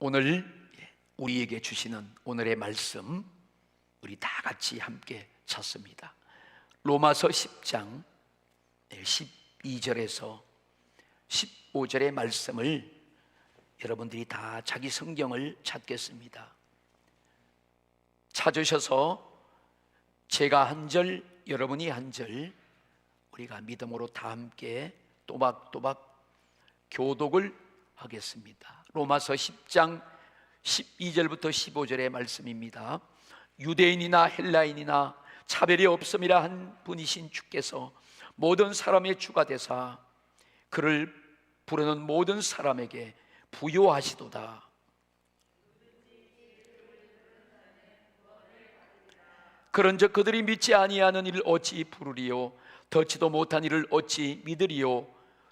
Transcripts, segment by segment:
오늘 우리에게 주시는 오늘의 말씀, 우리 다 같이 함께 찾습니다. 로마서 10장 12절에서 15절의 말씀을 여러분들이 다 자기 성경을 찾겠습니다. 찾으셔서 제가 한 절, 여러분이 한 절, 우리가 믿음으로 다 함께 또박또박 교독을 하겠습니다. 로마서 10장 12절부터 15절의 말씀입니다. 유대인이나 헬라인이나 차별이 없음이라 한 분이신 주께서 모든 사람의 주가 되사 그를 부르는 모든 사람에게 부요하시도다. 그런즉 그들이 믿지 아니하는 일을 어찌 부르리요? 듣지도 못한 일을 어찌 믿으리요?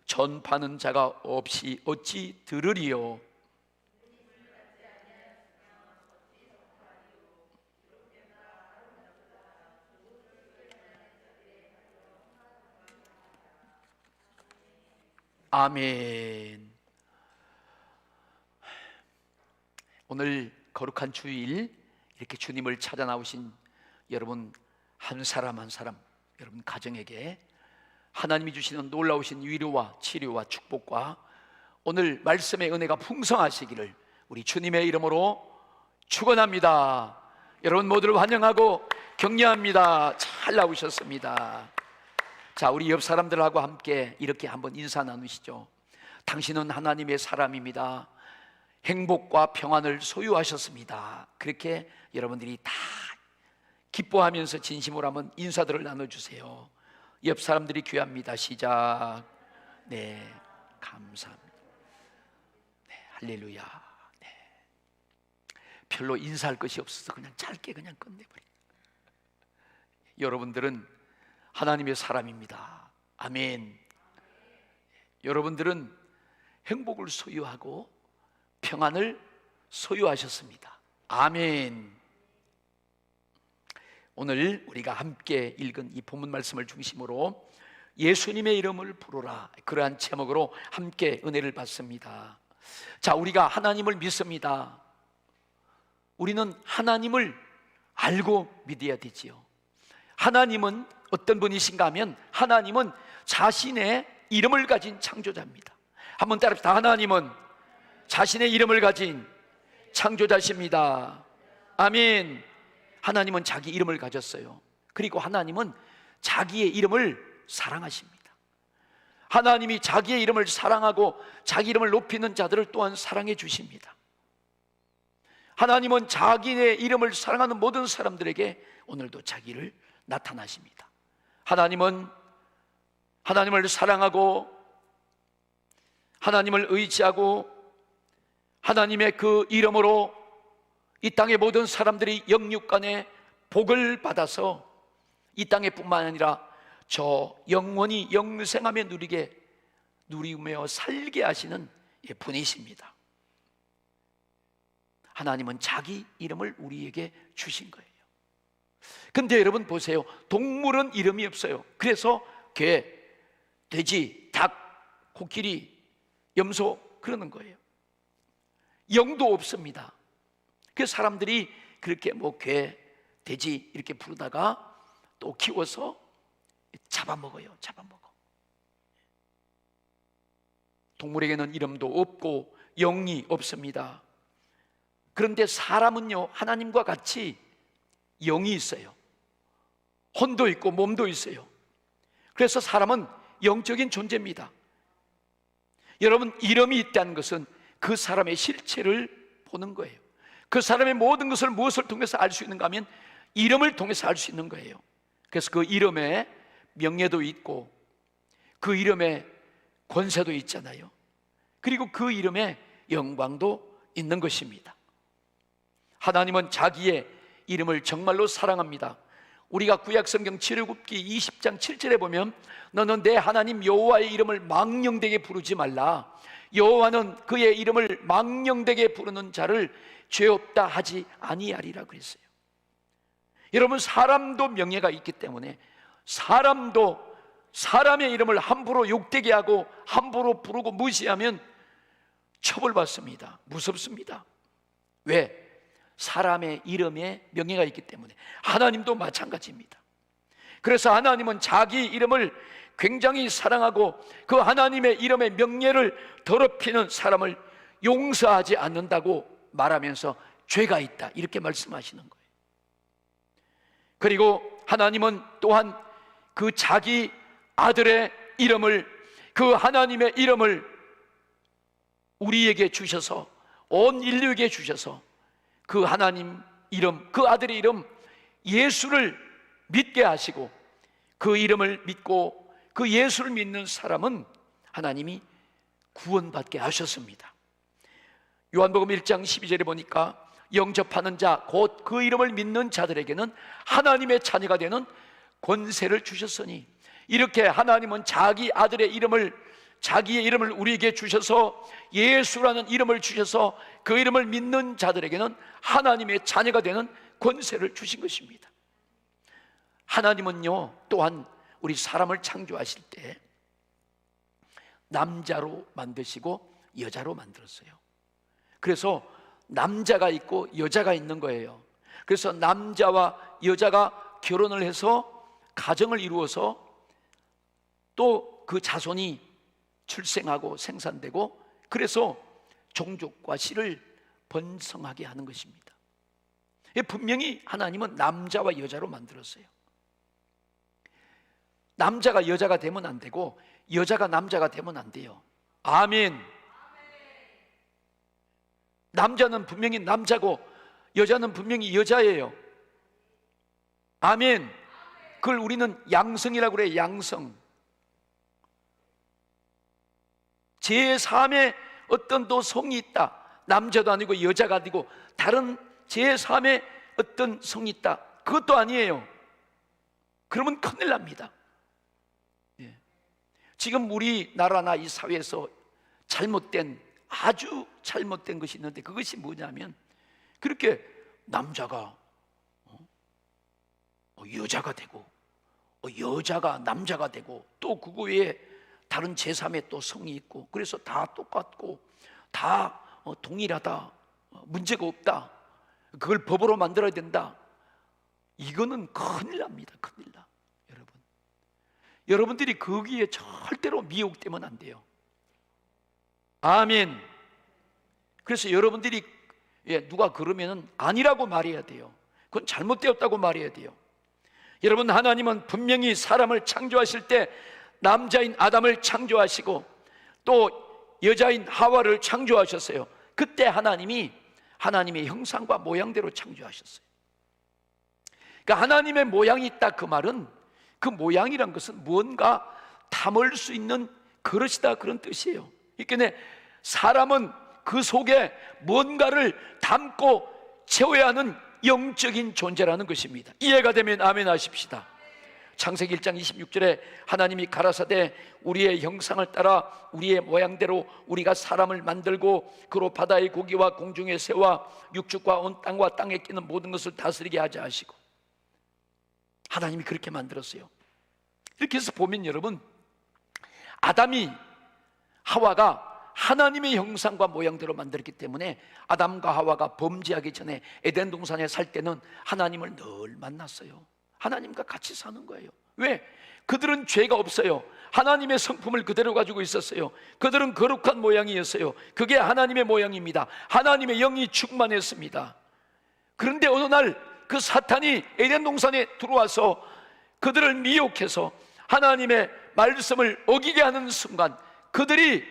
전파는 자가 없이 어찌 들으리요? 아멘. 오늘 거룩한 주일 이렇게 주님을 찾아 나오신 여러분 한 사람 한 사람, 여러분 가정에게 하나님이 주시는 놀라우신 위로와 치료와 축복과 오늘 말씀의 은혜가 풍성하시기를 우리 주님의 이름으로 축원합니다. 여러분 모두를 환영하고 격려합니다. 잘 나오셨습니다. 자, 우리 옆 사람들하고 함께 이렇게 한번 인사 나누시죠. 당신은 하나님의 사람입니다. 행복과 평안을 소유하셨습니다. 그렇게 여러분들이 다 기뻐하면서 진심으로 한번 인사들을 나눠주세요. 옆 사람들이 귀합니다. 시작. 네, 감사합니다. 네, 할렐루야. 네. 별로 인사할 것이 없어서 그냥 짧게 그냥 끝내버립니다. 여러분들은 하나님의 사람입니다. 아멘. 여러분들은 행복을 소유하고 평안을 소유하셨습니다. 아멘. 오늘 우리가 함께 읽은 이 본문 말씀을 중심으로 예수님의 이름을 부르라, 그러한 제목으로 함께 은혜를 받습니다. 자, 우리가 하나님을 믿습니다. 우리는 하나님을 알고 믿어야 되지요. 하나님은 어떤 분이신가 하면 하나님은 자신의 이름을 가진 창조자입니다. 한번 따라합시다. 하나님은 자신의 이름을 가진 창조자십니다. 아멘. 하나님은 자기 이름을 가졌어요. 그리고 하나님은 자기의 이름을 사랑하십니다. 하나님이 자기의 이름을 사랑하고 자기 이름을 높이는 자들을 또한 사랑해 주십니다. 하나님은 자기의 이름을 사랑하는 모든 사람들에게 오늘도 자기를 나타나십니다. 하나님은 하나님을 사랑하고 하나님을 의지하고 하나님의 그 이름으로 이 땅의 모든 사람들이 영육간에 복을 받아서 이 땅에 뿐만 아니라 저 영원히 영생하며 누리며 살게 하시는 분이십니다. 하나님은 자기 이름을 우리에게 주신 거예요. 근데 여러분 보세요. 동물은 이름이 없어요. 그래서 개, 돼지, 닭, 코끼리, 염소 그러는 거예요. 영도 없습니다. 그래서 사람들이 그렇게 뭐 개, 돼지 이렇게 부르다가 또 키워서 잡아먹어요. 잡아먹어. 동물에게는 이름도 없고 영이 없습니다. 그런데 사람은요, 하나님과 같이 영이 있어요. 혼도 있고 몸도 있어요. 그래서 사람은 영적인 존재입니다. 여러분, 이름이 있다는 것은 그 사람의 실체를 보는 거예요. 그 사람의 모든 것을 무엇을 통해서 알 수 있는가 하면 이름을 통해서 알 수 있는 거예요. 그래서 그 이름에 명예도 있고 그 이름에 권세도 있잖아요. 그리고 그 이름에 영광도 있는 것입니다. 하나님은 자기의 이름을 정말로 사랑합니다. 우리가 구약성경 출애굽기 20장 7절에 보면 너는 내 하나님 여호와의 이름을 망령되게 부르지 말라. 여호와는 그의 이름을 망령되게 부르는 자를 죄 없다 하지 아니하리라 그랬어요. 여러분, 사람도 명예가 있기 때문에 사람도 사람의 이름을 함부로 욕되게 하고 함부로 부르고 무시하면 처벌받습니다. 무섭습니다. 왜? 사람의 이름에 명예가 있기 때문에. 하나님도 마찬가지입니다. 그래서 하나님은 자기 이름을 굉장히 사랑하고 그 하나님의 이름의 명예를 더럽히는 사람을 용서하지 않는다고 말하면서 죄가 있다, 이렇게 말씀하시는 거예요. 그리고 하나님은 또한 그 자기 아들의 이름을, 그 하나님의 이름을 우리에게 주셔서, 온 인류에게 주셔서 그 하나님 이름, 그 아들의 이름 예수를 믿게 하시고, 그 이름을 믿고 그 예수를 믿는 사람은 하나님이 구원받게 하셨습니다. 요한복음 1장 12절에 보니까 영접하는 자, 곧 그 이름을 믿는 자들에게는 하나님의 자녀가 되는 권세를 주셨으니, 이렇게 하나님은 자기 아들의 이름을, 자기의 이름을 우리에게 주셔서 예수라는 이름을 주셔서 그 이름을 믿는 자들에게는 하나님의 자녀가 되는 권세를 주신 것입니다. 하나님은요, 또한 우리 사람을 창조하실 때 남자로 만드시고 여자로 만들었어요. 그래서 남자가 있고 여자가 있는 거예요. 그래서 남자와 여자가 결혼을 해서 가정을 이루어서 또 그 자손이 출생하고 생산되고, 그래서 종족과 씨를 번성하게 하는 것입니다. 분명히 하나님은 남자와 여자로 만들었어요. 남자가 여자가 되면 안 되고 여자가 남자가 되면 안 돼요. 아멘. 남자는 분명히 남자고 여자는 분명히 여자예요. 아멘. 그걸 우리는 양성이라고 그래요. 양성. 제3의 어떤 또 성이 있다. 남자도 아니고 여자가 아니고 다른 제3의 어떤 성이 있다. 그것도 아니에요. 그러면 큰일 납니다. 지금 우리나라나 이 사회에서 잘못된, 아주 잘못된 것이 있는데, 그것이 뭐냐면 그렇게 남자가 여자가 되고 여자가 남자가 되고 또 그거 외에 다른 제3의 또 성이 있고, 그래서 다 똑같고 다 동일하다, 문제가 없다, 그걸 법으로 만들어야 된다. 이거는 큰일 납니다. 큰일 나. 여러분들이 거기에 절대로 미혹되면 안 돼요. 아멘. 그래서 여러분들이 누가 그러면은 아니라고 말해야 돼요. 그건 잘못되었다고 말해야 돼요. 여러분, 하나님은 분명히 사람을 창조하실 때 남자인 아담을 창조하시고 또 여자인 하와를 창조하셨어요. 그때 하나님이 하나님의 형상과 모양대로 창조하셨어요. 그러니까 하나님의 모양이 있다, 그 말은, 그 모양이란 것은 무언가 담을 수 있는 그릇이다, 그런 뜻이에요. 그러니까 사람은 그 속에 뭔가를 담고 채워야 하는 영적인 존재라는 것입니다. 이해가 되면 아멘 하십시다. 창세기 1장 26절에 하나님이 가라사대 우리의 형상을 따라 우리의 모양대로 우리가 사람을 만들고 그로 바다의 고기와 공중의 새와 육축과 온 땅과 땅에 끼는 모든 것을 다스리게 하자 하시고, 하나님이 그렇게 만들었어요. 이렇게 해서 보면 여러분, 아담이, 하와가 하나님의 형상과 모양대로 만들었기 때문에 아담과 하와가 범죄하기 전에 에덴 동산에 살 때는 하나님을 늘 만났어요. 하나님과 같이 사는 거예요. 왜? 그들은 죄가 없어요. 하나님의 성품을 그대로 가지고 있었어요. 그들은 거룩한 모양이었어요. 그게 하나님의 모양입니다. 하나님의 영이 충만했습니다. 그런데 어느 날 그 사탄이 에덴 동산에 들어와서 그들을 미혹해서 하나님의 말씀을 어기게 하는 순간, 그들이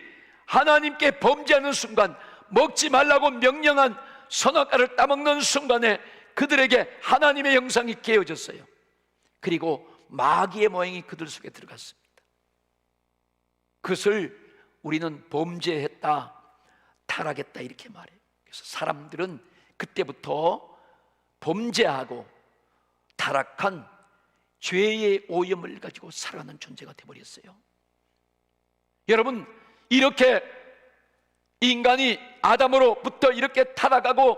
하나님께 범죄하는 순간, 먹지 말라고 명령한 선악과를 따먹는 순간에 그들에게 하나님의 형상이 깨어졌어요. 그리고 마귀의 모양이 그들 속에 들어갔습니다. 그것을 우리는 범죄했다, 타락했다 이렇게 말해요. 그래서 사람들은 그때부터 범죄하고 타락한 죄의 오염을 가지고 살아가는 존재가 되어버렸어요. 여러분, 이렇게 인간이 아담으로부터 이렇게 타락하고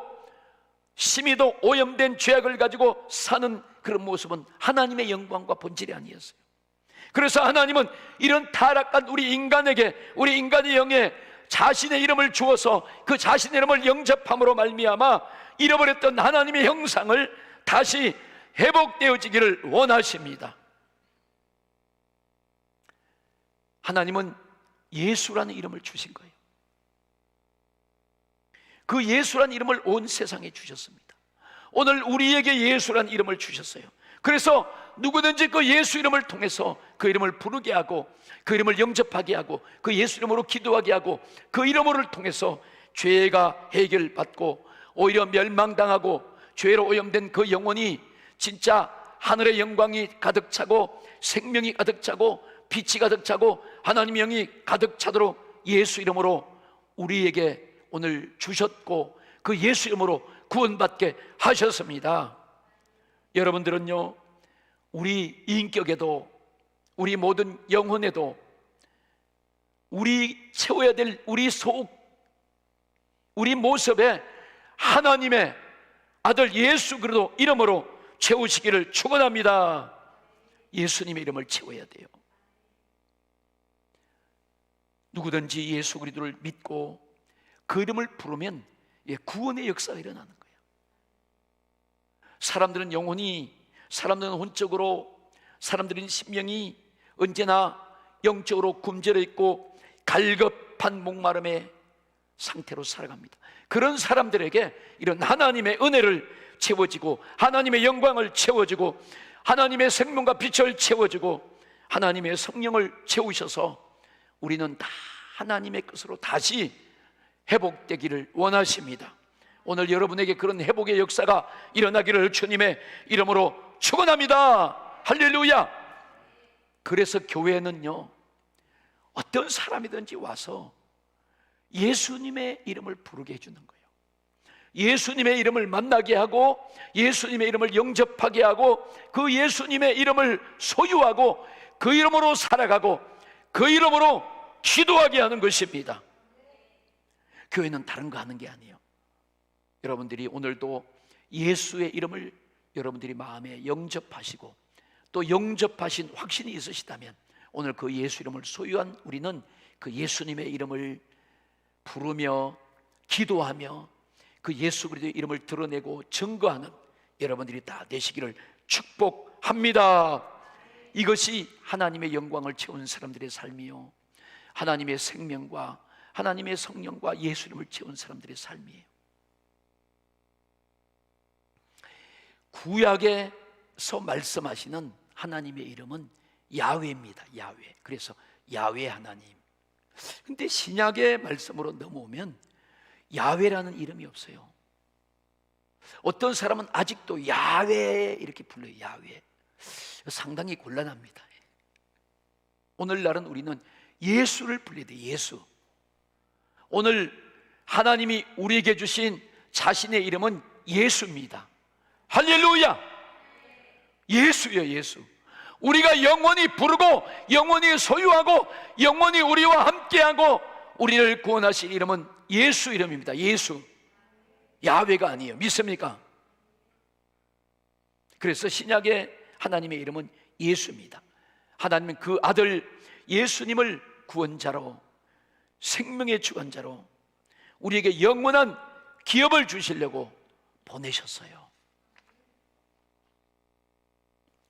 심히도 오염된 죄악을 가지고 사는 그런 모습은 하나님의 영광과 본질이 아니었어요. 그래서 하나님은 이런 타락한 우리 인간에게, 우리 인간의 영에 자신의 이름을 주어서 그 자신의 이름을 영접함으로 말미암아 잃어버렸던 하나님의 형상을 다시 회복되어지기를 원하십니다. 하나님은 예수라는 이름을 주신 거예요. 그 예수라는 이름을 온 세상에 주셨습니다. 오늘 우리에게 예수라는 이름을 주셨어요. 그래서 누구든지 그 예수 이름을 통해서 그 이름을 부르게 하고 그 이름을 영접하게 하고 그 예수 이름으로 기도하게 하고 그 이름을 통해서 죄가 해결받고 오히려 멸망당하고 죄로 오염된 그 영혼이 진짜 하늘의 영광이 가득 차고 생명이 가득 차고 빛이 가득 차고 하나님의 영이 가득 차도록 예수 이름으로 우리에게 오늘 주셨고 그 예수 이름으로 구원받게 하셨습니다. 여러분들은요, 우리 인격에도 우리 모든 영혼에도 우리 채워야 될 우리 속, 우리 모습에 하나님의 아들 예수 그리스도 이름으로 채우시기를 축원합니다. 예수님의 이름을 채워야 돼요. 누구든지 예수 그리스도를 믿고 그 이름을 부르면 구원의 역사가 일어나는 거예요. 사람들은 영혼이, 사람들은 혼적으로, 사람들은 심령이 언제나 영적으로 굶주려 있고 갈급한 목마름의 상태로 살아갑니다. 그런 사람들에게 이런 하나님의 은혜를 채워지고 하나님의 영광을 채워지고 하나님의 생명과 빛을 채워지고 하나님의 성령을 채우셔서 우리는 다 하나님의 것으로 다시 회복되기를 원하십니다. 오늘 여러분에게 그런 회복의 역사가 일어나기를 주님의 이름으로 축원합니다. 할렐루야. 그래서 교회는요, 어떤 사람이든지 와서 예수님의 이름을 부르게 해주는 거예요. 예수님의 이름을 만나게 하고 예수님의 이름을 영접하게 하고 그 예수님의 이름을 소유하고 그 이름으로 살아가고 그 이름으로 기도하게 하는 것입니다. 교회는 다른 거 하는 게 아니에요. 여러분들이 오늘도 예수의 이름을 여러분들이 마음에 영접하시고 또 영접하신 확신이 있으시다면 오늘 그 예수 이름을 소유한 우리는 그 예수님의 이름을 부르며 기도하며 그 예수 그리스도의 이름을 드러내고 증거하는 여러분들이 다 되시기를 축복합니다. 이것이 하나님의 영광을 채운 사람들의 삶이요, 하나님의 생명과 하나님의 성령과 예수 이름을 채운 사람들의 삶이에요. 구약에서 말씀하시는 하나님의 이름은 야훼입니다. 야훼. 그래서 야훼 하나님. 근데 신약의 말씀으로 넘어오면 야훼라는 이름이 없어요. 어떤 사람은 아직도 야훼 이렇게 불러요. 야훼. 상당히 곤란합니다. 오늘날은 우리는 예수를 불러야 돼요. 예수. 오늘 하나님이 우리에게 주신 자신의 이름은 예수입니다. 할렐루야. 예수예요. 예수. 우리가 영원히 부르고 영원히 소유하고 영원히 우리와 함께하고 우리를 구원하실 이름은 예수 이름입니다. 예수. 야훼가 아니에요. 믿습니까? 그래서 신약의 하나님의 이름은 예수입니다. 하나님은 그 아들 예수님을 구원자로, 생명의 주관자로 우리에게 영원한 기업을 주시려고 보내셨어요.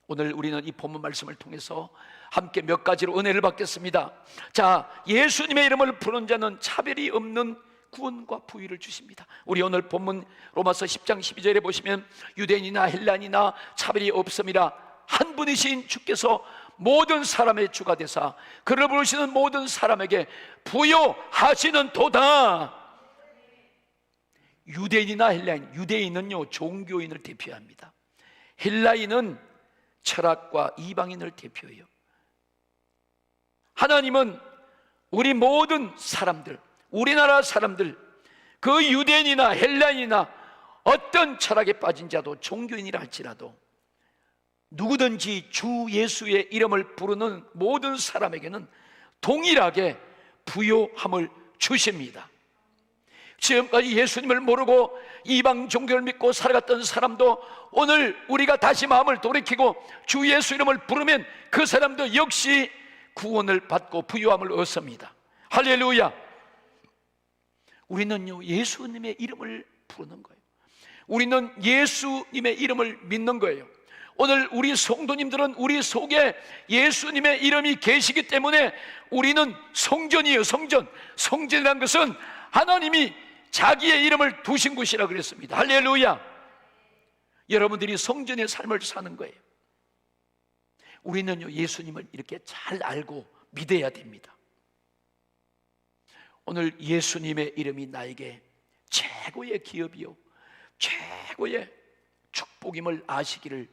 오늘 우리는 이 본문 말씀을 통해서 함께 몇 가지로 은혜를 받겠습니다. 자, 예수님의 이름을 부르는 자는 차별이 없는 구원과 부유를 주십니다. 우리 오늘 본문 로마서 10장 12절에 보시면 유대인이나 헬라인이나 차별이 없음이라 한 분이신 주께서 모든 사람의 주가 되사 그를 부르시는 모든 사람에게 부여하시는 도다. 유대인이나 헬라인, 유대인은요 종교인을 대표합니다. 헬라인은 철학과 이방인을 대표해요. 하나님은 우리 모든 사람들, 우리나라 사람들, 그 유대인이나 헬라인이나 어떤 철학에 빠진 자도 종교인이라 할지라도 누구든지 주 예수의 이름을 부르는 모든 사람에게는 동일하게 부요함을 주십니다. 지금까지 예수님을 모르고 이방 종교를 믿고 살아갔던 사람도 오늘 우리가 다시 마음을 돌이키고 주 예수 이름을 부르면 그 사람도 역시 구원을 받고 부요함을 얻습니다. 할렐루야. 우리는요, 예수님의 이름을 부르는 거예요. 우리는 예수님의 이름을 믿는 거예요. 오늘 우리 성도님들은 우리 속에 예수님의 이름이 계시기 때문에 우리는 성전이에요. 성전. 성전이라는 것은 하나님이 자기의 이름을 두신 곳이라 그랬습니다. 할렐루야. 여러분들이 성전의 삶을 사는 거예요. 우리는요, 예수님을 이렇게 잘 알고 믿어야 됩니다. 오늘 예수님의 이름이 나에게 최고의 기업이요 최고의 축복임을 아시기를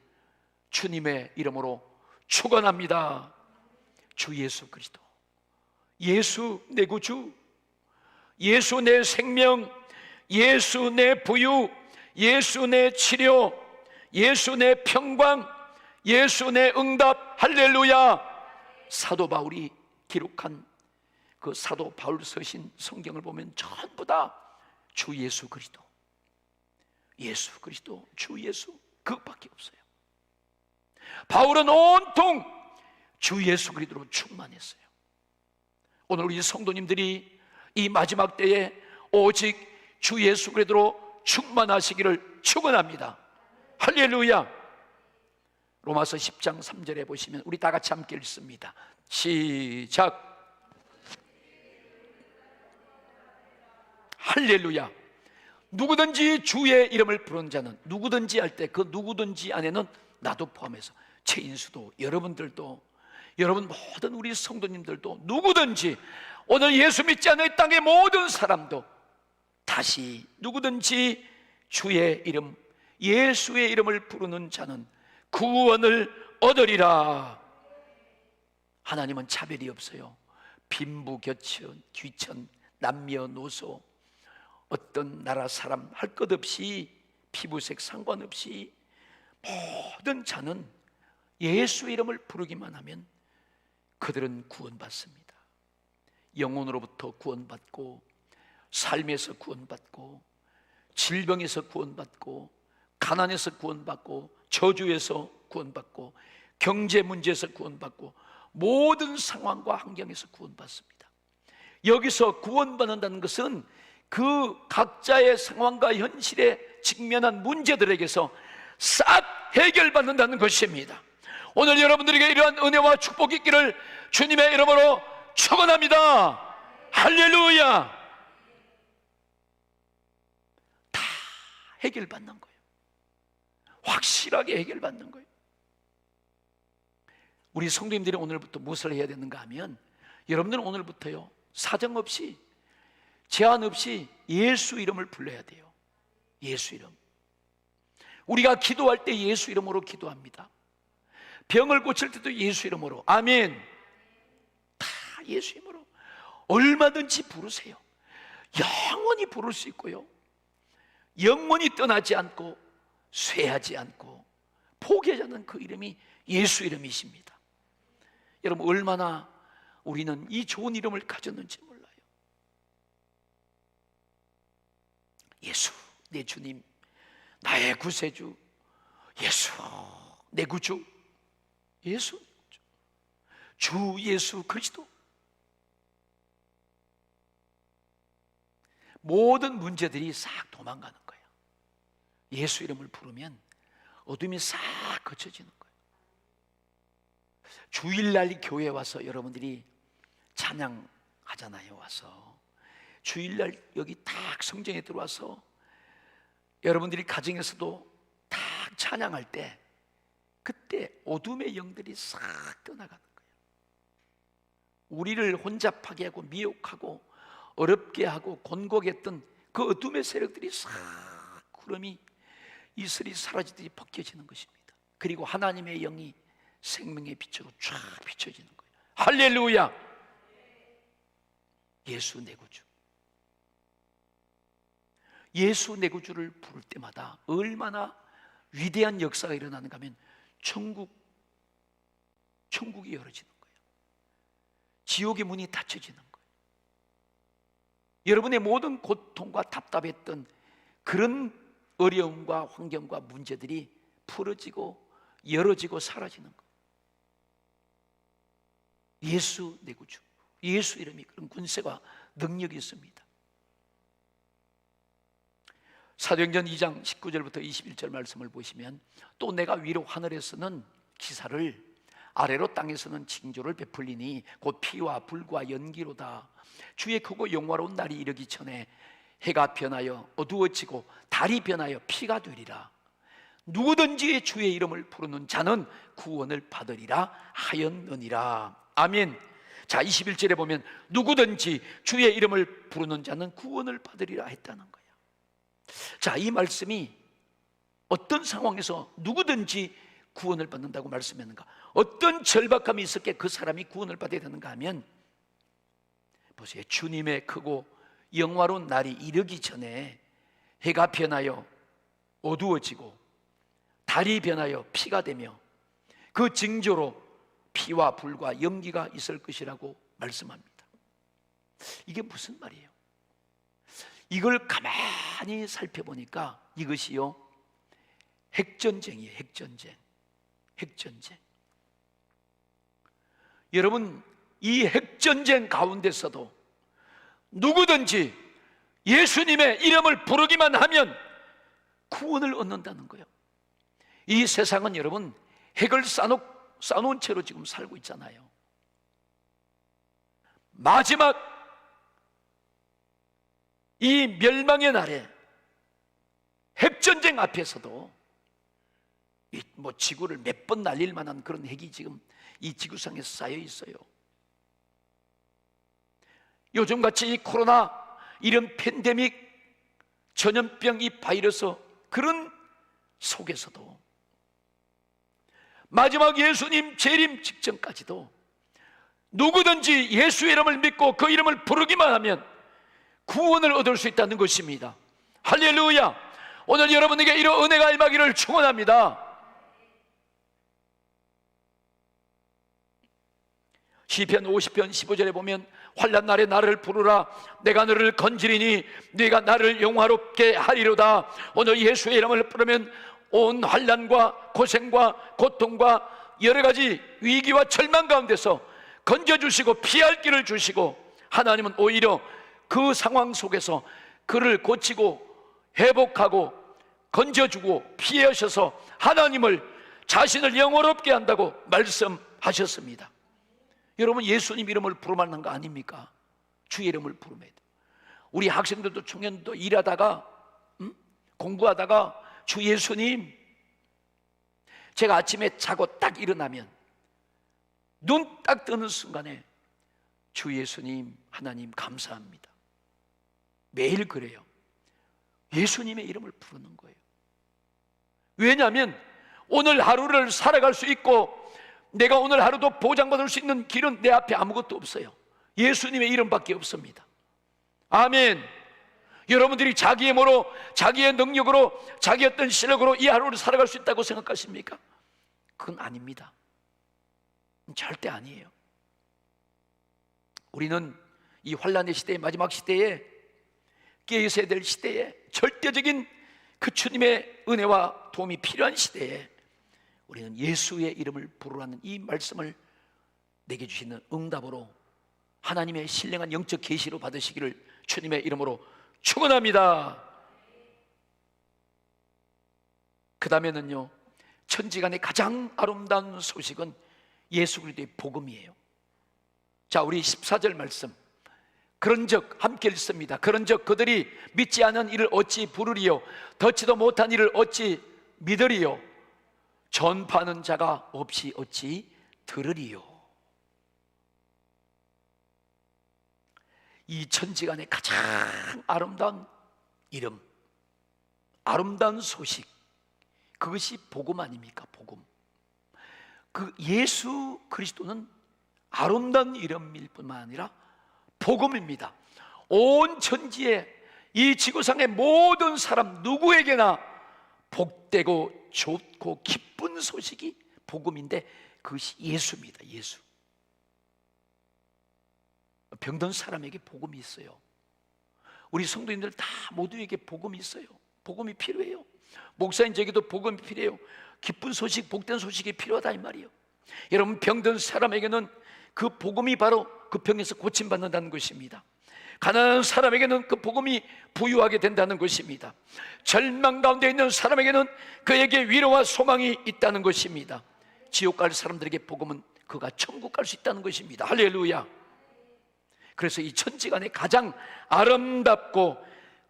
주님의 이름으로 축원합니다. 주 예수 그리스도, 예수 내 구주, 예수 내 생명, 예수 내 부유, 예수 내 치료, 예수 내 평강, 예수 내 응답. 할렐루야. 사도 바울이 기록한 그 사도 바울 서신 성경을 보면 전부 다 주 예수 그리스도, 예수 그리스도, 주 예수, 그것밖에 없어요. 바울은 온통 주 예수 그리스도로 충만했어요. 오늘 우리 성도님들이 이 마지막 때에 오직 주 예수 그리스도로 충만하시기를 축원합니다. 할렐루야. 로마서 10장 3절에 보시면 우리 다 같이 함께 읽습니다. 시작. 할렐루야. 누구든지 주의 이름을 부르는 자는, 누구든지 할 때 그 누구든지 안에는 나도 포함해서 최인수도, 여러분들도, 여러분 모든 우리 성도님들도, 누구든지 오늘 예수 믿지 않는 땅의 모든 사람도 다시 누구든지 주의 이름, 예수의 이름을 부르는 자는 구원을 얻으리라. 하나님은 차별이 없어요. 빈부격천, 귀천, 남녀노소, 어떤 나라 사람 할 것 없이, 피부색 상관없이 모든 자는 예수 이름을 부르기만 하면 그들은 구원받습니다. 영혼으로부터 구원받고, 삶에서 구원받고, 질병에서 구원받고, 가난에서 구원받고, 저주에서 구원받고, 경제 문제에서 구원받고, 모든 상황과 환경에서 구원받습니다. 여기서 구원받는다는 것은 그 각자의 상황과 현실에 직면한 문제들에게서 싹 해결받는다는 것입니다. 오늘 여러분들에게 이러한 은혜와 축복이 있기를 주님의 이름으로 축원합니다. 할렐루야. 다 해결받는 거예요. 확실하게 해결받는 거예요. 우리 성도님들이 오늘부터 무엇을 해야 되는가 하면, 여러분들은 오늘부터요, 사정없이, 제한 없이 예수 이름을 불러야 돼요. 예수 이름. 우리가 기도할 때 예수 이름으로 기도합니다. 병을 고칠 때도 예수 이름으로. 아멘. 다 예수 이름으로 얼마든지 부르세요. 영원히 부를 수 있고요, 영원히 떠나지 않고 쇠하지 않고 포기하지 않는 그 이름이 예수 이름이십니다. 여러분, 얼마나 우리는 이 좋은 이름을 가졌는지 몰라요. 예수 내 주님, 나의 구세주, 예수 내 구주, 예수 주 예수 그리스도. 모든 문제들이 싹 도망가는 거예요. 예수 이름을 부르면 어둠이 싹 거쳐지는 거예요. 주일날 교회에 와서 여러분들이 찬양하잖아요. 와서 주일날 여기 딱 성전에 들어와서 여러분들이 가정에서도 딱 찬양할 때, 그때 어둠의 영들이 싹 떠나가는 거예요. 우리를 혼잡하게 하고 미혹하고 어렵게 하고 곤고하게 했던 그 어둠의 세력들이 싹, 구름이 이슬이 사라지듯이 벗겨지는 것입니다. 그리고 하나님의 영이 생명의 빛으로 쫙 비춰지는 거예요. 할렐루야. 예수 내 구주, 예수 내 구주를 부를 때마다 얼마나 위대한 역사가 일어나는가 하면 천국이 열어지는 거예요. 지옥의 문이 닫혀지는 거예요. 여러분의 모든 고통과 답답했던 그런 어려움과 환경과 문제들이 풀어지고 열어지고 사라지는 거예요. 예수 내 구주, 예수 이름이 그런 권세와 능력이 있습니다. 사도행전 2장 19절부터 21절 말씀을 보시면, 또 내가 위로 하늘에서는 기사를, 아래로 땅에서는 징조를 베풀리니 곧 피와 불과 연기로다. 주의 크고 영화로운 날이 이르기 전에 해가 변하여 어두워지고 달이 변하여 피가 되리라. 누구든지 주의 이름을 부르는 자는 구원을 받으리라 하였느니라. 아멘. 자, 21절에 보면 누구든지 주의 이름을 부르는 자는 구원을 받으리라 했다는 거예요. 자, 이 말씀이 어떤 상황에서 누구든지 구원을 받는다고 말씀했는가? 어떤 절박함이 있었기에 그 사람이 구원을 받아야 되는가 하면, 보세요. 주님의 크고 영화로운 날이 이르기 전에 해가 변하여 어두워지고 달이 변하여 피가 되며 그 징조로 피와 불과 연기가 있을 것이라고 말씀합니다. 이게 무슨 말이에요? 이걸 가만히 살펴보니까 이것이요, 핵전쟁이에요. 핵전쟁. 여러분, 이 핵전쟁 가운데서도 누구든지 예수님의 이름을 부르기만 하면 구원을 얻는다는 거예요. 이 세상은 여러분 핵을 쌓아놓은 채로 지금 살고 있잖아요. 마지막 이 멸망의 날에 핵전쟁 앞에서도 지구를 몇 번 날릴 만한 그런 핵이 지금 이 지구상에 쌓여 있어요. 요즘같이 이 코로나 이런 팬데믹, 전염병, 이 바이러스, 그런 속에서도 마지막 예수님 재림 직전까지도 누구든지 예수의 이름을 믿고 그 이름을 부르기만 하면 구원을 얻을 수 있다는 것입니다. 할렐루야. 오늘 여러분에게 이런 은혜가 임하기를 축원합니다. 시편 50편 15절에 보면, 환난 날에 나를 부르라. 내가 너를 건지리니 네가 나를 영화롭게 하리로다. 오늘 예수의 이름을 부르면 온 환난과 고생과 고통과 여러 가지 위기와 절망 가운데서 건져주시고 피할 길을 주시고, 하나님은 오히려 그 상황 속에서 그를 고치고 회복하고 건져주고 피하셔서 하나님을, 자신을 영화롭게 한다고 말씀하셨습니다. 여러분, 예수님 이름을 부르면 하는 거 아닙니까? 주의 이름을 부르면 돼요. 우리 학생들도 청년도 일하다가 공부하다가 주 예수님, 제가 아침에 자고 딱 일어나면 눈 딱 뜨는 순간에 주 예수님, 하나님 감사합니다. 매일 그래요. 예수님의 이름을 부르는 거예요. 왜냐하면 오늘 하루를 살아갈 수 있고 내가 오늘 하루도 보장받을 수 있는 길은 내 앞에 아무것도 없어요. 예수님의 이름밖에 없습니다. 아멘. 여러분들이 자기의 힘으로, 자기의 능력으로, 자기 어떤 실력으로 이 하루를 살아갈 수 있다고 생각하십니까? 그건 아닙니다. 절대 아니에요. 우리는 이 환난의 시대의 마지막 시대에, 깨어 있어야 될 시대에, 절대적인 그 주님의 은혜와 도움이 필요한 시대에 우리는 예수의 이름을 부르라는 이 말씀을 내게 주시는 응답으로 하나님의 신령한 영적 계시로 받으시기를 주님의 이름으로 축원합니다. 그 다음에는요, 천지간의 가장 아름다운 소식은 예수 그리스도의 복음이에요. 자, 우리 14절 말씀, 그런즉 함께 읽습니다. 그런즉 그들이 믿지 않은 이를 어찌 부르리요, 듣지도 못한 이를 어찌 믿으리요, 전파하는 자가 없이 어찌 들으리요. 이 천지간의 가장 아름다운 이름, 아름다운 소식, 그것이 복음 아닙니까? 복음. 그 예수 그리스도는 아름다운 이름일 뿐만 아니라 복음입니다. 온 천지에 이 지구상의 모든 사람 누구에게나 복되고 좋고 기쁜 소식이 복음인데, 그것이 예수입니다. 예수. 병든 사람에게 복음이 있어요. 우리 성도님들 다 모두에게 복음이 있어요. 복음이 필요해요. 목사님에게도 복음이 필요해요. 기쁜 소식, 복된 소식이 필요하다 이 말이에요. 여러분, 병든 사람에게는 그 복음이 바로 그 병에서 고침받는다는 것입니다. 가난한 사람에게는 그 복음이 부유하게 된다는 것입니다. 절망 가운데 있는 사람에게는 그에게 위로와 소망이 있다는 것입니다. 지옥 갈 사람들에게 복음은 그가 천국 갈 수 있다는 것입니다. 할렐루야. 그래서 이 천지간에 가장 아름답고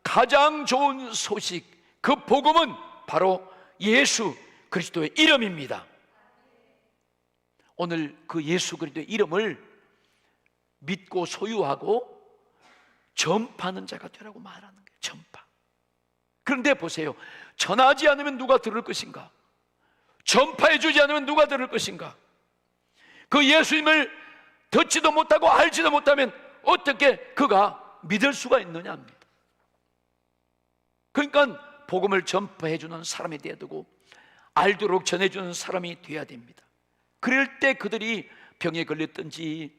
가장 좋은 소식, 그 복음은 바로 예수 그리스도의 이름입니다. 오늘 그 예수 그리스도의 이름을 믿고 소유하고 전파하는 자가 되라고 말하는 거예요. 전파. 그런데 보세요, 전하지 않으면 누가 들을 것인가? 전파해 주지 않으면 누가 들을 것인가? 그 예수님을 듣지도 못하고 알지도 못하면 어떻게 그가 믿을 수가 있느냐 합니다. 그러니까 복음을 전파해 주는 사람이 되어야 되고 알도록 전해주는 사람이 되어야 됩니다. 그럴 때 그들이 병에 걸렸든지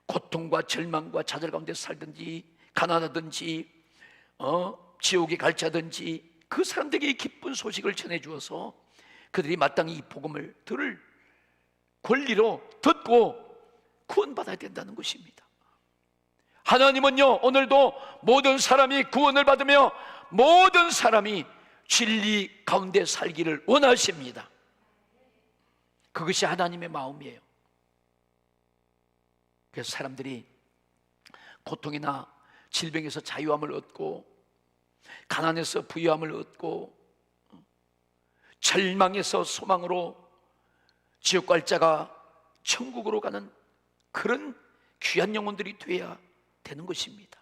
고통과 절망과 좌절 가운데 살든지 가난하든지 지옥에 갈자든지 그 사람들에게 기쁜 소식을 전해주어서 그들이 마땅히 이 복음을 들을 권리로 듣고 구원받아야 된다는 것입니다. 하나님은요, 오늘도 모든 사람이 구원을 받으며 모든 사람이 진리 가운데 살기를 원하십니다. 그것이 하나님의 마음이에요. 그래서 사람들이 고통이나 질병에서 자유함을 얻고 가난에서 부유함을 얻고 절망에서 소망으로 지옥 갈 자가 천국으로 가는 그런 귀한 영혼들이 되어야 되는 것입니다.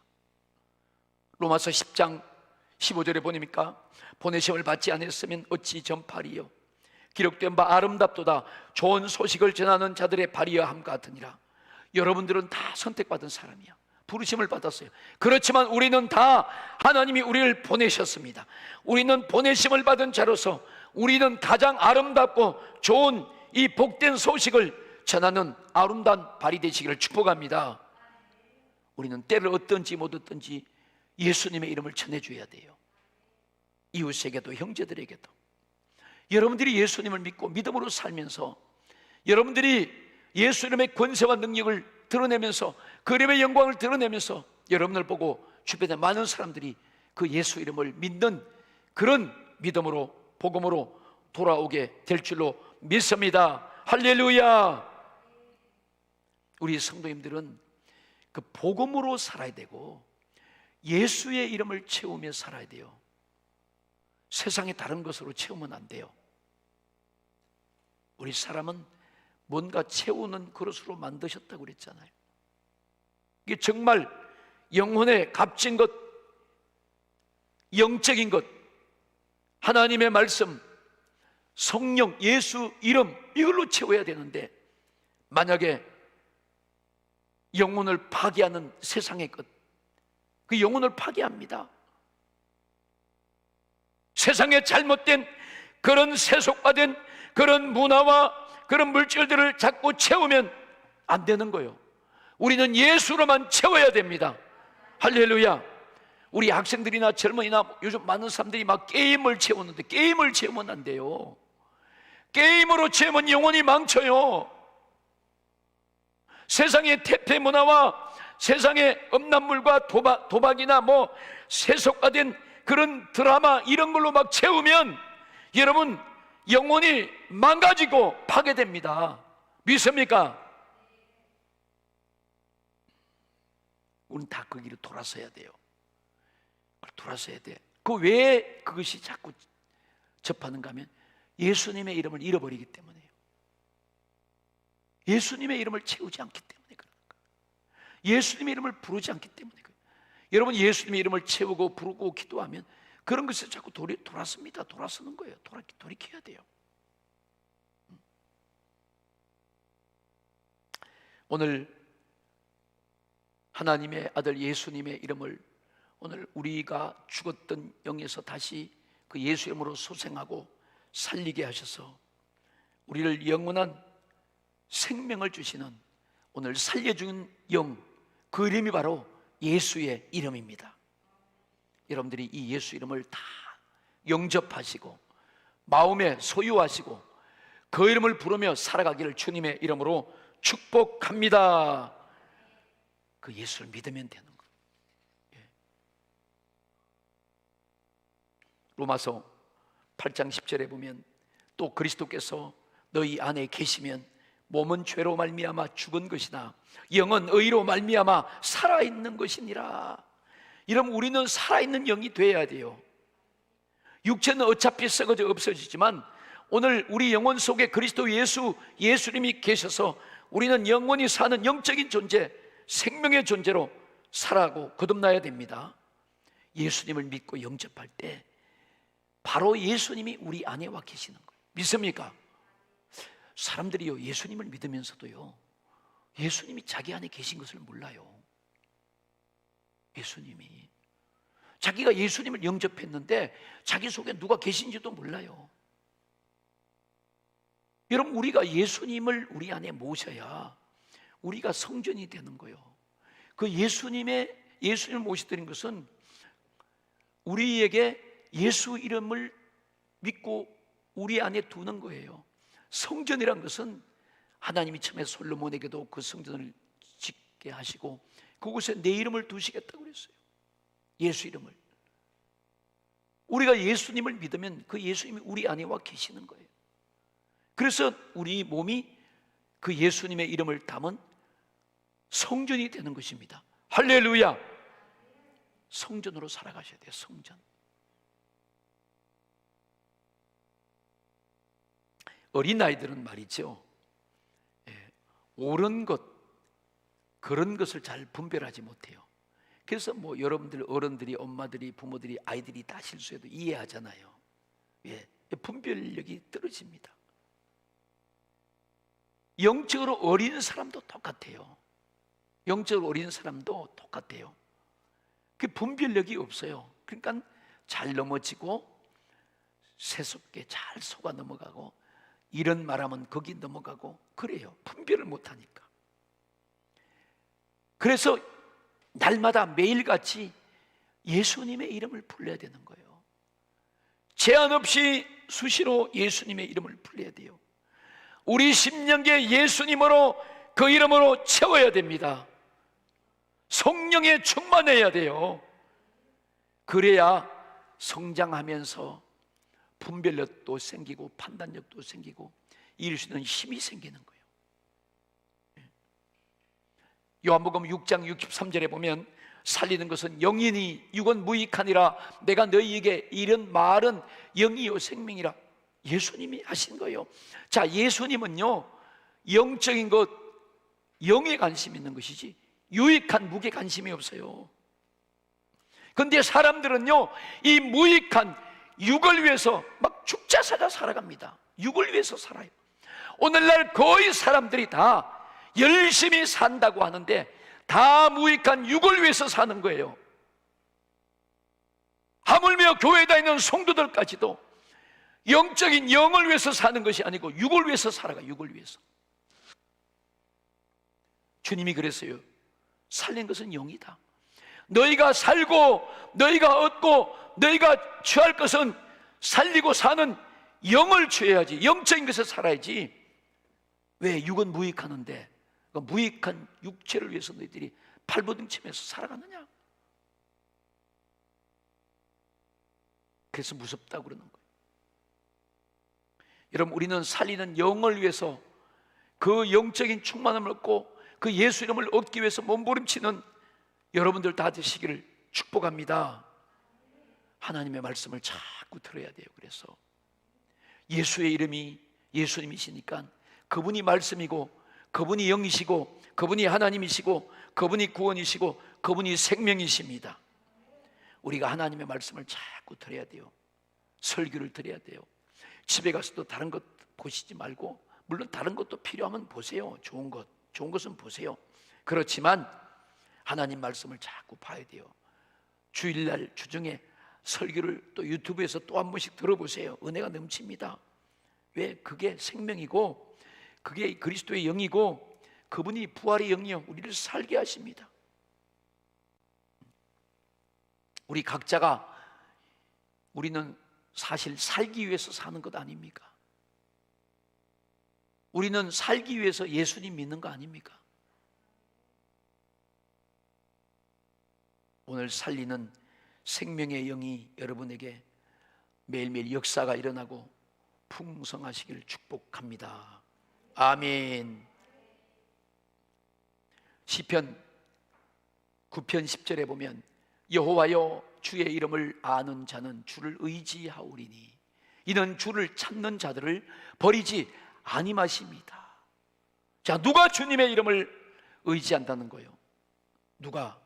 로마서 10장 15절에 보니까 보내심을 받지 않았으면 어찌 전파리요 기록된 바 아름답도다 좋은 소식을 전하는 자들의 발이여 함 같으니라. 여러분들은 다 선택받은 사람이야. 부르심을 받았어요. 그렇지만 우리는 다 하나님이 우리를 보내셨습니다. 우리는 보내심을 받은 자로서 우리는 가장 아름답고 좋은 이 복된 소식을 전하는 아름다운 발이 되시기를 축복합니다. 우리는 때를 얻든지 못 얻든지 예수님의 이름을 전해줘야 돼요. 이웃에게도 형제들에게도. 여러분들이 예수님을 믿고 믿음으로 살면서 여러분들이 예수 이름의 권세와 능력을 드러내면서 그 이름의 영광을 드러내면서 여러분을 보고 주변에 많은 사람들이 그 예수 이름을 믿는 그런 믿음으로 복음으로 돌아오게 될 줄로 믿습니다. 할렐루야. 우리 성도님들은 그 복음으로 살아야 되고 예수의 이름을 채우며 살아야 돼요. 세상의 다른 것으로 채우면 안 돼요. 우리 사람은 뭔가 채우는 그릇으로 만드셨다고 그랬잖아요. 이게 정말 영혼의 값진 것, 영적인 것, 하나님의 말씀, 성령, 예수 이름 이걸로 채워야 되는데 만약에 영혼을 파괴하는 세상의 것, 그 영혼을 파괴합니다. 세상에 잘못된 그런 세속화된 그런 문화와 그런 물질들을 자꾸 채우면 안 되는 거예요. 우리는 예수로만 채워야 됩니다. 할렐루야. 우리 학생들이나 젊은이나 요즘 많은 사람들이 막 게임을 채우는데 게임을 채우면 안 돼요. 게임으로 채우면 영혼이 망쳐요. 세상의 태폐 문화와 세상의 음란물과 도박이나 뭐 세속화된 그런 드라마 이런 걸로 막 채우면 여러분 영혼이 망가지고 파괴됩니다. 믿습니까? 우리는 다 그 길을 돌아서야 돼요. 돌아서야 돼. 그 왜 그것이 자꾸 접하는가 하면 예수님의 이름을 잃어버리기 때문에요. 예수님의 이름을 채우지 않기 때문에 그런 거예요. 예수님의 이름을 부르지 않기 때문에 그래요. 여러분 예수님의 이름을 채우고 부르고 기도하면 그런 것에 자꾸 돌아섭니다. 돌아서는 거예요. 돌이켜야 돼요. 오늘 하나님의 아들 예수님의 이름을 오늘 우리가 죽었던 영에서 다시 그 예수 이름으로 소생하고 살리게 하셔서 우리를 영원한 생명을 주시는 오늘 살려주는 영, 그 이름이 바로 예수의 이름입니다. 여러분들이 이 예수 이름을 다 영접하시고 마음에 소유하시고 그 이름을 부르며 살아가기를 주님의 이름으로 축복합니다. 그 예수를 믿으면 되는 거예요. 로마서 8장 10절에 보면 또 그리스도께서 너희 안에 계시면 몸은 죄로 말미암아 죽은 것이나 영은 의로 말미암아 살아있는 것이니라. 이러면 우리는 살아있는 영이 돼야 돼요. 육체는 어차피 썩어져 없어지지만 오늘 우리 영혼 속에 그리스도 예수님이 계셔서 우리는 영원히 사는 영적인 존재, 생명의 존재로 살아가고 거듭나야 됩니다. 예수님을 믿고 영접할 때 바로 예수님이 우리 안에 와 계시는 거예요. 믿습니까? 사람들이요, 예수님을 믿으면서도요, 예수님이 자기 안에 계신 것을 몰라요. 예수님이 자기가 예수님을 영접했는데 자기 속에 누가 계신지도 몰라요. 여러분, 우리가 예수님을 우리 안에 모셔야 우리가 성전이 되는 거예요. 그 예수님을 모셔드린 것은 우리에게 예수 이름을 믿고 우리 안에 두는 거예요. 성전이란 것은 하나님이 처음에 솔로몬에게도 그 성전을 짓게 하시고 그곳에 내 이름을 두시겠다고 그랬어요. 예수 이름을. 우리가 예수님을 믿으면 그 예수님이 우리 안에 와 계시는 거예요. 그래서 우리 몸이 그 예수님의 이름을 담은 성전이 되는 것입니다. 할렐루야. 성전으로 살아가셔야 돼요. 성전. 어린아이들은 말이죠, 옳은 것, 그런 것을 잘 분별하지 못해요. 그래서 뭐 여러분들 어른들이, 엄마들이, 부모들이, 아이들이 다 실수해도 이해하잖아요. 왜? 분별력이 떨어집니다. 영적으로 어린 사람도 똑같아요. 영적으로 어린 사람도 똑같아요. 그 분별력이 없어요. 그러니까 잘 넘어지고 새롭게 잘 속아 넘어가고 이런 말하면 거기 넘어가고 그래요. 분별을 못하니까. 그래서 날마다 매일같이 예수님의 이름을 불러야 되는 거예요. 제한 없이 수시로 예수님의 이름을 불러야 돼요. 우리 심령계 예수님으로, 그 이름으로 채워야 됩니다. 성령에 충만해야 돼요. 그래야 성장하면서 분별력도 생기고 판단력도 생기고 이룰 수 있는 힘이 생기는 거예요. 요한복음 6장 63절에 보면 살리는 것은 영이니 육은 무익하니라. 내가 너희에게 이런 말은 영이요 생명이라. 예수님이 하신 거예요. 자, 예수님은요, 영적인 것, 영에 관심 있는 것이지 유익한 무게 관심이 없어요. 그런데 사람들은요, 이 무익한 육을 위해서 막 죽자 사자 살아갑니다. 육을 위해서 살아요. 오늘날 거의 사람들이 다 열심히 산다고 하는데 다 무익한 육을 위해서 사는 거예요. 하물며 교회에 다니는 성도들까지도 영적인 영을 위해서 사는 것이 아니고 육을 위해서 살아가. 육을 위해서. 주님이 그랬어요. 살린 것은 영이다. 너희가 살고 너희가 얻고 너희가 취할 것은 살리고 사는 영을 취해야지. 영적인 것을 살아야지. 왜? 육은 무익하는데 그 무익한 육체를 위해서 너희들이 발버둥치면서 살아가느냐? 그래서 무섭다고 그러는 거예요. 여러분, 우리는 살리는 영을 위해서 그 영적인 충만함을 얻고 그 예수 이름을 얻기 위해서 몸부림치는 여러분들 다 되시기를 축복합니다. 하나님의 말씀을 자꾸 들어야 돼요. 그래서 예수의 이름이 예수님이시니까 그분이 말씀이고 그분이 영이시고 그분이 하나님이시고 그분이 구원이시고 그분이 생명이십니다. 우리가 하나님의 말씀을 자꾸 들어야 돼요. 설교를 들어야 돼요. 집에 가서도 다른 것 보시지 말고, 물론 다른 것도 필요하면 보세요. 좋은 것은 보세요. 그렇지만 하나님 말씀을 자꾸 봐야 돼요. 주일날 주중에 설교를 또 유튜브에서 또 한 번씩 들어보세요. 은혜가 넘칩니다. 왜? 그게 생명이고 그게 그리스도의 영이고 그분이 부활의 영이요 우리를 살게 하십니다. 우리 각자가, 우리는 사실 살기 위해서 사는 것 아닙니까? 우리는 살기 위해서 예수님 믿는 거 아닙니까? 오늘 살리는 생명의 영이 여러분에게 매일매일 역사가 일어나고 풍성하시기를 축복합니다. 아멘. 시편 9편 10절에 보면 여호와여 주의 이름을 아는 자는 주를 의지하오리니 이는 주를 찾는 자들을 버리지 아니하십니다. 자, 누가 주님의 이름을 의지한다는 거예요? 누가?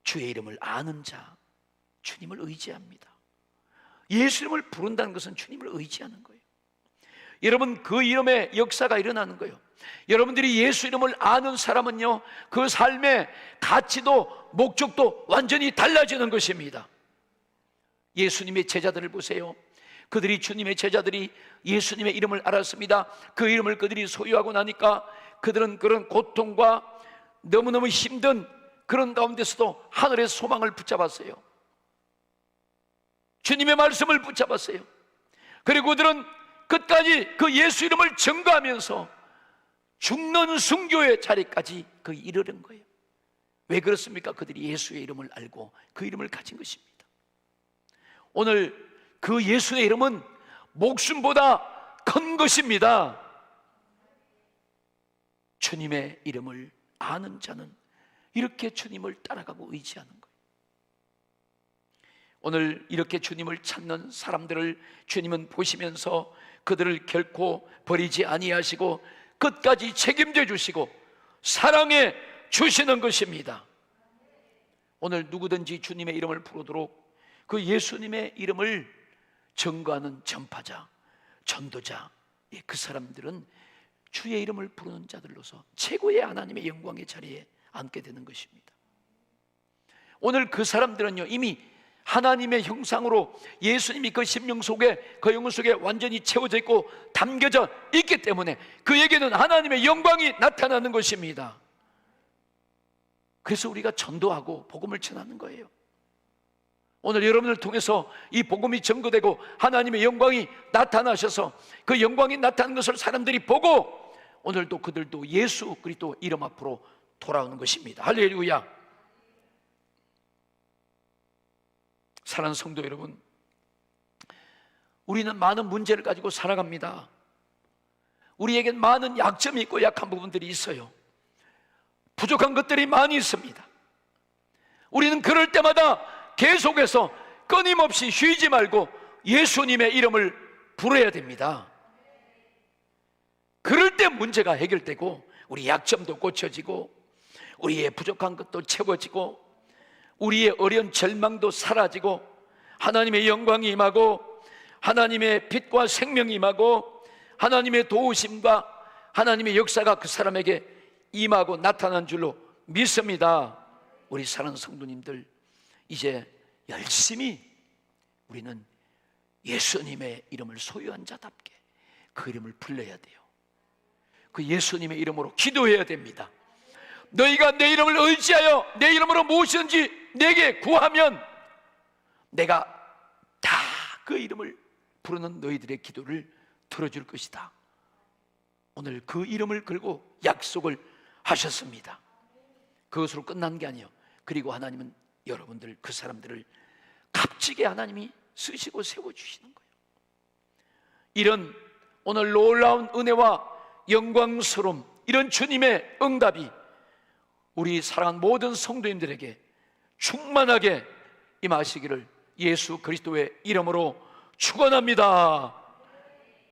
주의 이름을 아는 자, 주님을 의지합니다. 예수 이름을 부른다는 것은 주님을 의지하는 거예요. 여러분, 그 이름의 역사가 일어나는 거예요. 여러분들이 예수 이름을 아는 사람은요, 그 삶의 가치도 목적도 완전히 달라지는 것입니다. 예수님의 제자들을 보세요. 그들이 주님의 제자들이 예수님의 이름을 알았습니다. 그 이름을 그들이 소유하고 나니까 그들은 그런 고통과 너무너무 힘든 그런 가운데서도 하늘의 소망을 붙잡았어요. 주님의 말씀을 붙잡았어요. 그리고 그들은 끝까지 그 예수 이름을 증거하면서 죽는 순교의 자리까지 그 이르는 거예요. 왜 그렇습니까? 그들이 예수의 이름을 알고 그 이름을 가진 것입니다. 오늘 그 예수의 이름은 목숨보다 큰 것입니다. 주님의 이름을 아는 자는 이렇게 주님을 따라가고 의지하는 거예요. 오늘 이렇게 주님을 찾는 사람들을 주님은 보시면서 그들을 결코 버리지 아니하시고 끝까지 책임져 주시고 사랑해 주시는 것입니다. 오늘 누구든지 주님의 이름을 부르도록 그 예수님의 이름을 증거하는 전파자, 전도자, 그 사람들은 주의 이름을 부르는 자들로서 최고의 하나님의 영광의 자리에 앉게 되는 것입니다. 오늘 그 사람들은요, 이미 하나님의 형상으로 예수님이 그 심령 속에, 그 영혼 속에 완전히 채워져 있고 담겨져 있기 때문에 그에게는 하나님의 영광이 나타나는 것입니다. 그래서 우리가 전도하고 복음을 전하는 거예요. 오늘 여러분을 통해서 이 복음이 증거되고 하나님의 영광이 나타나셔서 그 영광이 나타나는 것을 사람들이 보고 오늘도 그들도 예수 그리스도 이름 앞으로 돌아오는 것입니다. 할렐루야. 사랑하는 성도 여러분, 우리는 많은 문제를 가지고 살아갑니다. 우리에겐 많은 약점이 있고 약한 부분들이 있어요. 부족한 것들이 많이 있습니다. 우리는 그럴 때마다 계속해서 끊임없이 쉬지 말고 예수님의 이름을 부르어야 됩니다. 그럴 때 문제가 해결되고 우리 약점도 고쳐지고 우리의 부족한 것도 채워지고 우리의 어려운 절망도 사라지고 하나님의 영광이 임하고 하나님의 빛과 생명이 임하고 하나님의 도우심과 하나님의 역사가 그 사람에게 임하고 나타난 줄로 믿습니다. 우리 사랑하는 성도님들, 이제 열심히 우리는 예수님의 이름을 소유한 자답게 그 이름을 불러야 돼요. 그 예수님의 이름으로 기도해야 됩니다. 너희가 내 이름을 의지하여 내 이름으로 무엇이든지 내게 구하면 내가 다 그 이름을 부르는 너희들의 기도를 들어줄 것이다. 오늘 그 이름을 걸고 약속을 하셨습니다. 그것으로 끝난 게 아니에요. 그리고 하나님은 여러분들, 그 사람들을 값지게 하나님이 쓰시고 세워주시는 거예요. 이런 오늘 놀라운 은혜와 영광스러움, 이런 주님의 응답이 우리 사랑하는 모든 성도님들에게 충만하게 임하시기를 예수 그리스도의 이름으로 축원합니다.